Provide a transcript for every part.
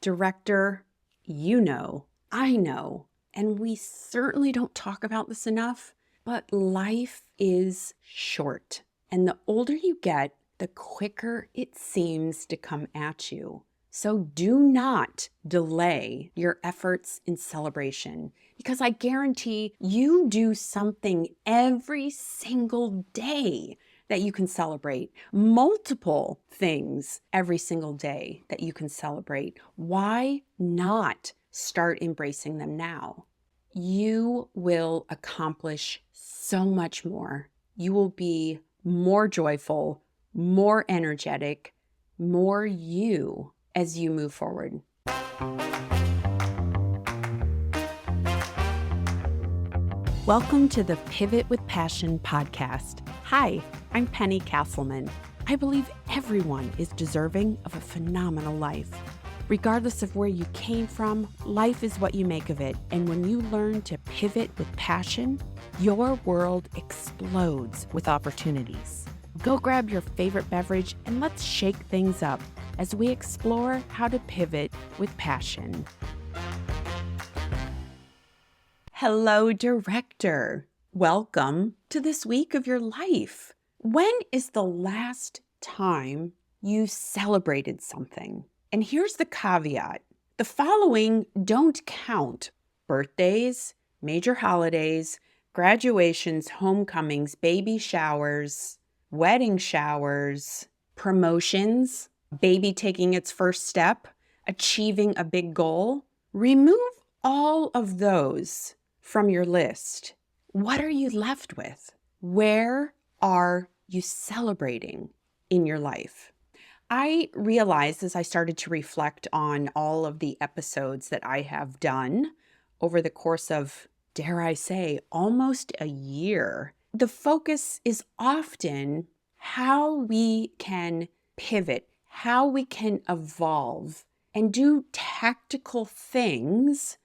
Director, you know, I know, and we certainly don't talk about this enough, but life is short. And the older you get, the quicker it seems to come at you. So do not delay your efforts in celebration, because I guarantee you do something every single day that you can celebrate, multiple things every single day that you can celebrate. Why not start embracing them now? You will accomplish so much more. You will be more joyful, more energetic, more you as you move forward. Welcome to the Pivot with Passion podcast. Hi, I'm Penny Castleman. I believe everyone is deserving of a phenomenal life. Regardless of where you came from, life is what you make of it. And when you learn to pivot with passion, your world explodes with opportunities. Go grab your favorite beverage and let's shake things up as we explore how to pivot with passion. Hello, Director. Welcome to this week of your life. When is the last time you celebrated something? And here's the caveat. The following don't count: birthdays, major holidays, graduations, homecomings, baby showers, wedding showers, promotions, baby taking its first step, achieving a big goal. Remove all of those from your list. What are you left with? Where are you celebrating in your life? I realized as I started to reflect on all of the episodes that I have done over the course of, dare I say, almost a year, the focus is often how we can pivot, how we can evolve and do tactical things,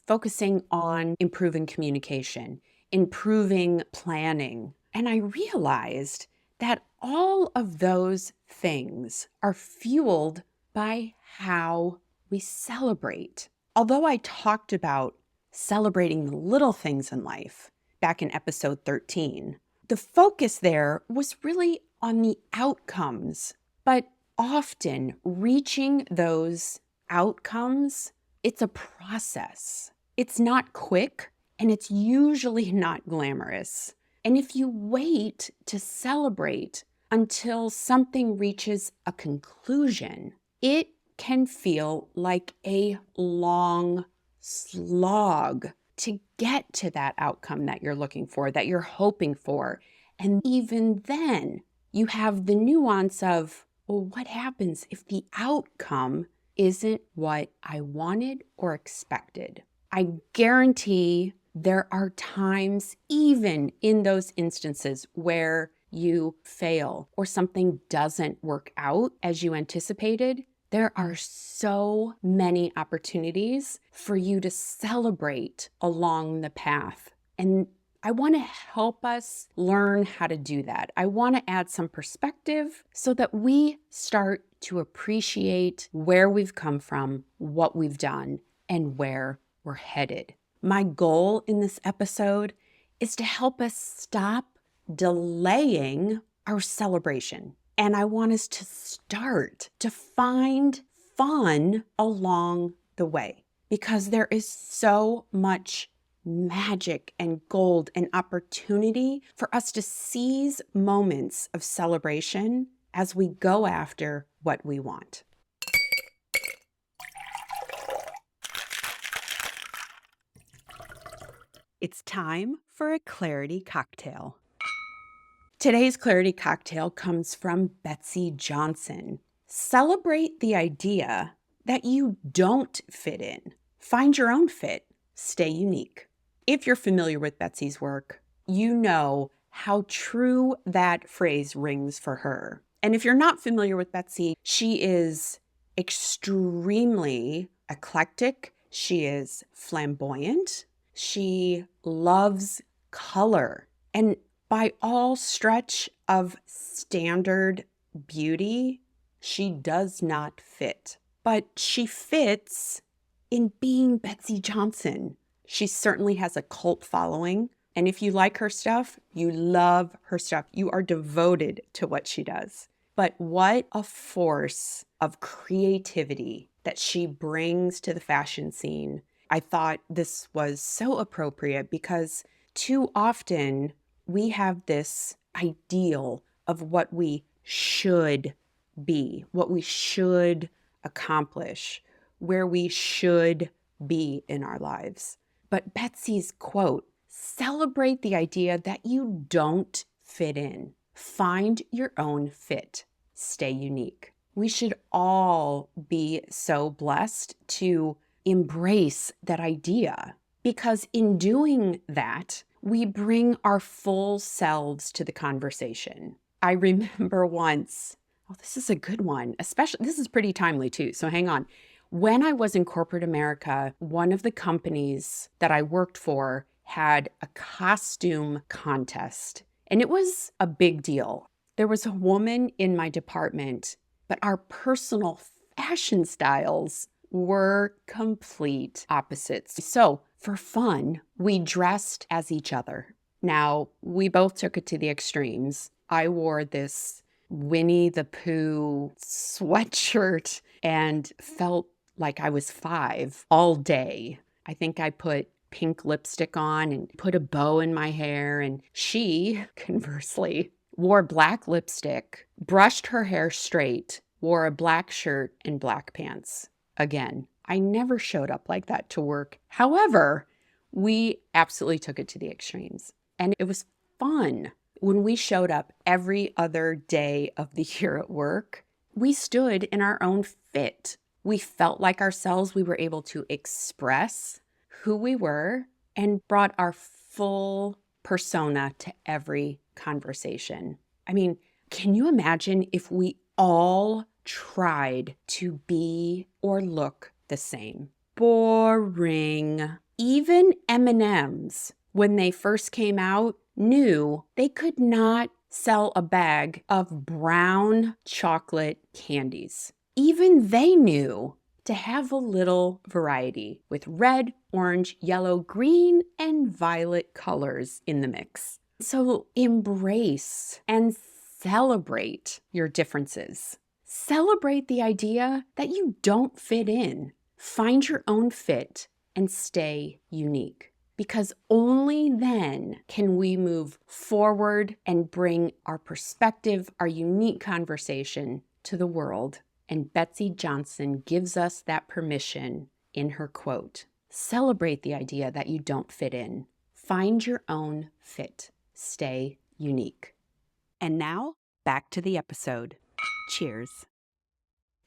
focusing on improving communication, improving planning. And I realized that all of those things are fueled by how we celebrate. Although I talked about celebrating the little things in life back in episode 13, the focus there was really on the outcomes. But often reaching those outcomes, it's a process. It's not quick, and it's usually not glamorous. And if you wait to celebrate until something reaches a conclusion, it can feel like a long slog to get to that outcome that you're looking for, that you're hoping for. And even then, you have the nuance of, well, what happens if the outcome isn't what I wanted or expected? I guarantee there are times, even in those instances, where you fail or something doesn't work out as you anticipated. There are so many opportunities for you to celebrate along the path. And I want to help us learn how to do that. I want to add some perspective so that we start to appreciate where we've come from, what we've done, and where we're headed. My goal in this episode is to help us stop delaying our celebration. And I want us to start to find fun along the way, because there is so much magic and gold and opportunity for us to seize moments of celebration as we go after what we want. It's time for a clarity cocktail. Today's clarity cocktail comes from Betsey Johnson. Celebrate the idea that you don't fit in. Find your own fit. Stay unique. If you're familiar with Betsey's work, you know how true that phrase rings for her. And if you're not familiar with Betsey, she is extremely eclectic. She is flamboyant. She loves color. And by all stretch of standard beauty, she does not fit. but she fits in being Betsey Johnson. She certainly has a cult following. And if you like her stuff, you love her stuff. You are devoted to what she does. But what a force of creativity that she brings to the fashion scene. I thought this was so appropriate because too often we have this ideal of what we should be, what we should accomplish, where we should be in our lives. But Betsey's quote, celebrate the idea that you don't fit in. Find your own fit. Stay unique. We should all be so blessed to embrace that idea because in doing that, we bring our full selves to the conversation. I remember once, this is a good one, especially, this is pretty timely too, so hang on. When I was in corporate America, one of the companies that I worked for had a costume contest, and it was a big deal. There was a woman in my department, but our personal fashion styles were complete opposites. So for fun, we dressed as each other. Now, we both took it to the extremes. I wore this Winnie the Pooh sweatshirt and felt like I was 5 all day. I think I put pink lipstick on and put a bow in my hair, and she, conversely, wore black lipstick, brushed her hair straight, wore a black shirt and black pants. Again, I never showed up like that to work. However, we absolutely took it to the extremes, and it was fun. When we showed up every other day of the year at work, we stood in our own fit. We felt like ourselves. We were able to express who we were and brought our full persona to every conversation. I mean, can you imagine if we all tried to be or look the same? Boring. Even M&Ms, when they first came out, knew they could not sell a bag of brown chocolate candies. Even they knew to have a little variety with red, orange, yellow, green, and violet colors in the mix. So embrace and celebrate your differences. Celebrate the idea that you don't fit in. Find your own fit and stay unique. Because only then can we move forward and bring our perspective, our unique conversation to the world. And Betsey Johnson gives us that permission in her quote. Celebrate the idea that you don't fit in. Find your own fit. Stay unique. And now, back to the episode. Cheers.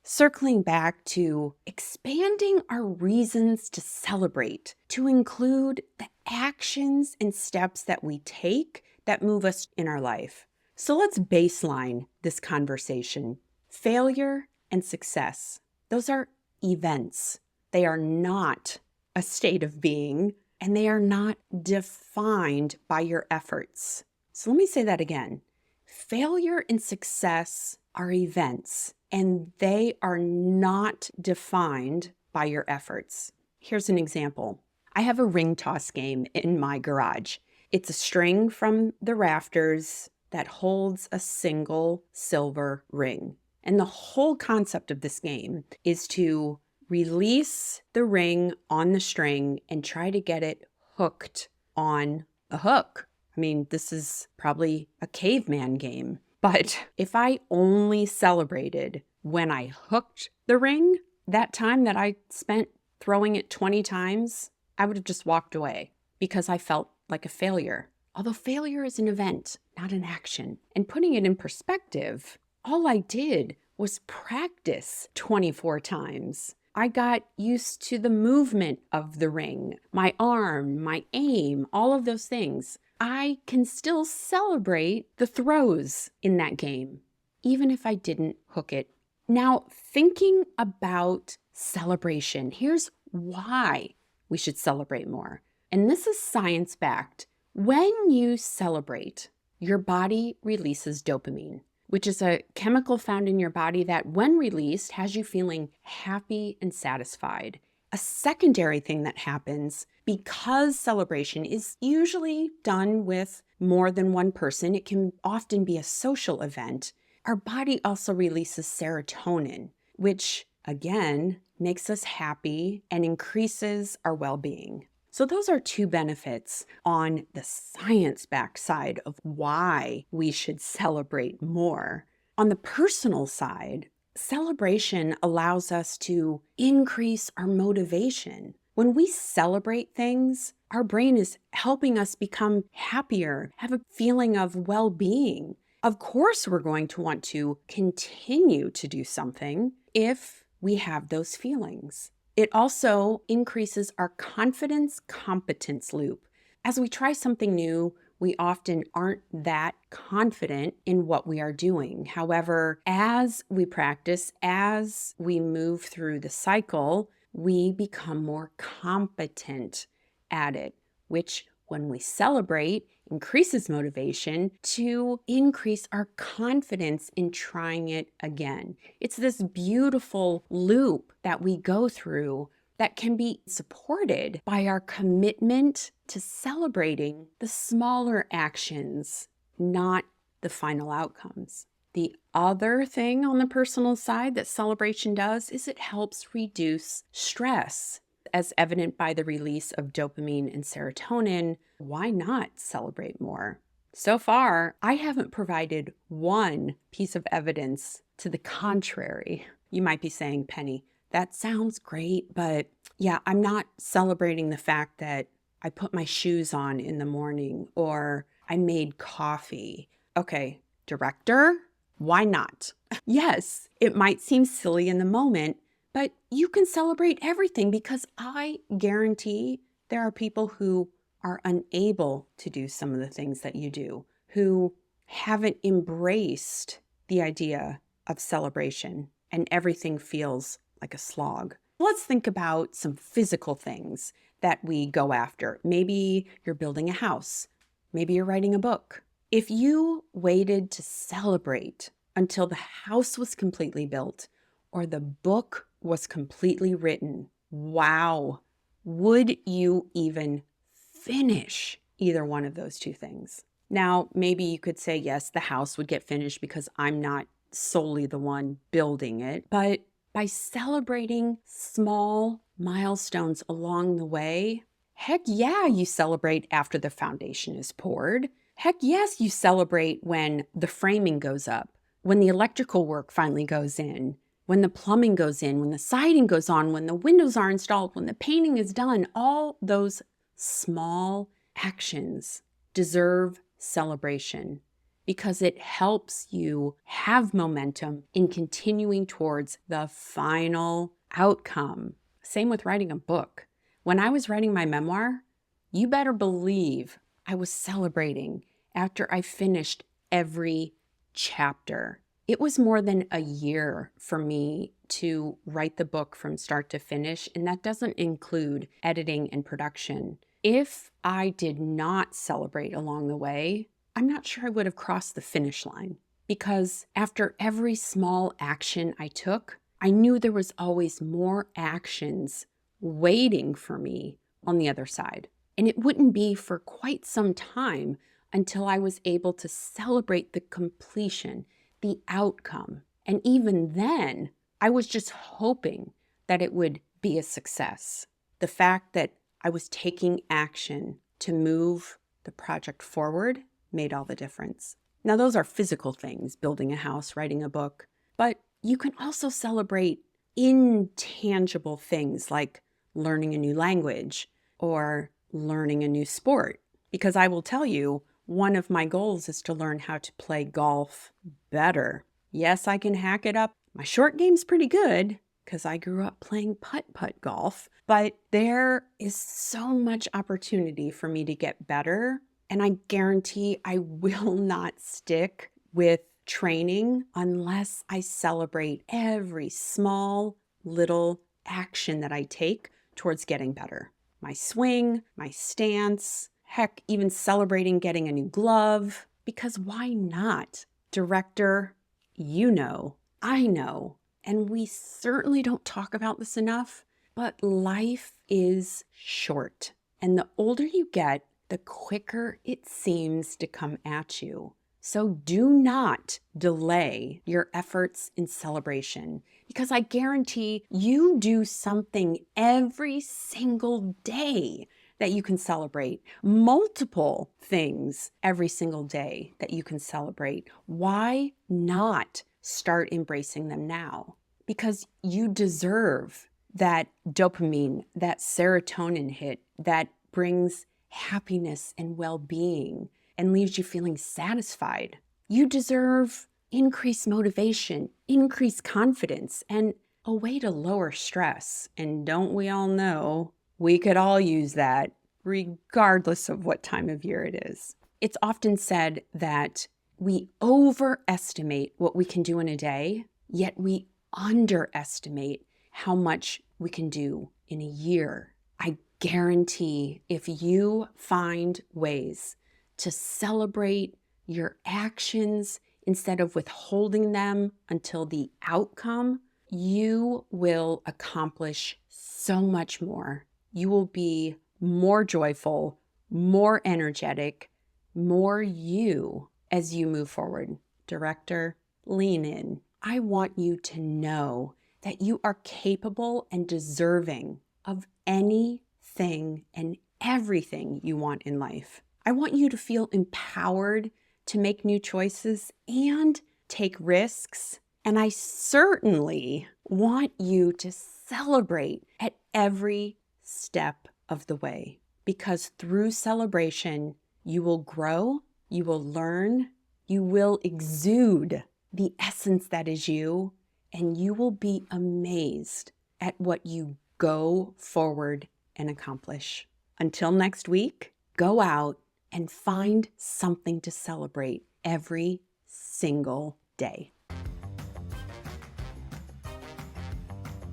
Circling back to expanding our reasons to celebrate, to include the actions and steps that we take that move us in our life. So let's baseline this conversation. Failure and success, those are events. They are not a state of being, and they are not defined by your efforts. So let me say that again. Failure and success are events, and they are not defined by your efforts. Here's an example. I have a ring toss game in my garage. It's a string from the rafters that holds a single silver ring. And the whole concept of this game is to release the ring on the string and try to get it hooked on a hook. I mean, this is probably a caveman game. But if I only celebrated when I hooked the ring, that time that I spent throwing it 20 times, I would have just walked away because I felt like a failure. Although failure is an event, not an action. And putting it in perspective, all I did was practice 24 times. I got used to the movement of the ring, my arm, my aim, all of those things. I can still celebrate the throws in that game, even if I didn't hook it. Now, thinking about celebration, here's why we should celebrate more. And this is science-backed. When you celebrate, your body releases dopamine, which is a chemical found in your body that, when released, has you feeling happy and satisfied. A secondary thing that happens, because celebration is usually done with more than one person, it can often be a social event, our body also releases serotonin, which again makes us happy and increases our well-being. So those are two benefits on the science-backed side of why we should celebrate more. On the personal side, celebration allows us to increase our motivation. When we celebrate things, our brain is helping us become happier, have a feeling of well-being. Of course, we're going to want to continue to do something if we have those feelings. It also increases our confidence competence loop. As we try something new, we often aren't that confident in what we are doing. However, as we practice, as we move through the cycle, we become more competent at it, which, when we celebrate, increases motivation to increase our confidence in trying it again. It's this beautiful loop that we go through that can be supported by our commitment to celebrating the smaller actions, not the final outcomes. The other thing on the personal side that celebration does is it helps reduce stress. As evident by the release of dopamine and serotonin, why not celebrate more? So far, I haven't provided one piece of evidence to the contrary. You might be saying, Penny, that sounds great, but yeah, I'm not celebrating the fact that I put my shoes on in the morning or I made coffee. Okay, director, why not? Yes, it might seem silly in the moment, but you can celebrate everything, because I guarantee there are people who are unable to do some of the things that you do, who haven't embraced the idea of celebration, and everything feels like a slog. Let's think about some physical things that we go after. Maybe you're building a house. Maybe you're writing a book. If you waited to celebrate until the house was completely built or the book was completely written, wow, would you even finish either one of those two things? Now, maybe you could say, yes, the house would get finished because I'm not solely the one building it. But by celebrating small milestones along the way, heck yeah, you celebrate after the foundation is poured. Heck yes, you celebrate when the framing goes up, when the electrical work finally goes in, when the plumbing goes in, when the siding goes on, when the windows are installed, when the painting is done. All those small actions deserve celebration because it helps you have momentum in continuing towards the final outcome. Same with writing a book. When I was writing my memoir, you better believe I was celebrating after I finished every chapter. It was more than a year for me to write the book from start to finish, and that doesn't include editing and production. If I did not celebrate along the way, I'm not sure I would have crossed the finish line, because after every small action I took, I knew there was always more actions waiting for me on the other side. And it wouldn't be for quite some time until I was able to celebrate the completion, the outcome. And even then, I was just hoping that it would be a success. The fact that I was taking action to move the project forward made all the difference. Now, those are physical things, building a house, writing a book, but you can also celebrate intangible things like learning a new language or learning a new sport. Because I will tell you, one of my goals is to learn how to play golf better. Yes, I can hack it up. My short game's pretty good because I grew up playing putt-putt golf, but there is so much opportunity for me to get better. And I guarantee I will not stick with training unless I celebrate every small little action that I take towards getting better. My swing, my stance, heck, even celebrating getting a new glove, because why not? Director, You know, I know, and we certainly don't talk about this enough, but life is short. And the older you get, the quicker it seems to come at you. So do not delay your efforts in celebration, because I guarantee you do something every single day that you can celebrate, multiple things every single day that you can celebrate. Why not start embracing them now? Because you deserve that dopamine, that serotonin hit that brings happiness and well-being and leaves you feeling satisfied. You deserve increased motivation, increased confidence, and a way to lower stress. And don't we all know we could all use that regardless of what time of year it is? It's often said that we overestimate what we can do in a day, yet we underestimate how much we can do in a year. I guarantee if you find ways to celebrate your actions instead of withholding them until the outcome, you will accomplish so much more. You will be more joyful, more energetic, more you as you move forward. Director, lean in. I want you to know that you are capable and deserving of anything and everything you want in life. I want you to feel empowered to make new choices and take risks. And I certainly want you to celebrate at every step of the way, because through celebration, you will grow, you will learn, you will exude the essence that is you, and you will be amazed at what you go forward and accomplish. Until next week, go out and find something to celebrate every single day.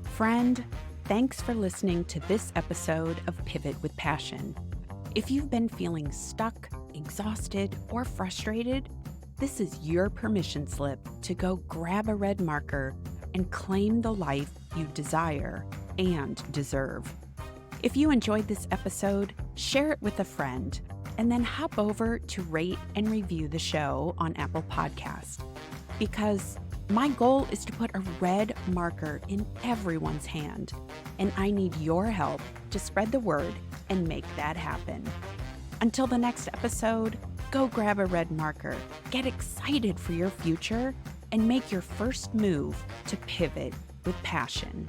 Friend, thanks for listening to this episode of Pivot with Passion. If you've been feeling stuck, exhausted, or frustrated, this is your permission slip to go grab a red marker and claim the life you desire and deserve. If you enjoyed this episode, share it with a friend, and then hop over to rate and review the show on Apple Podcasts. Because my goal is to put a red marker in everyone's hand, and I need your help to spread the word and make that happen. Until the next episode, go grab a red marker, get excited for your future, and make your first move to pivot with passion.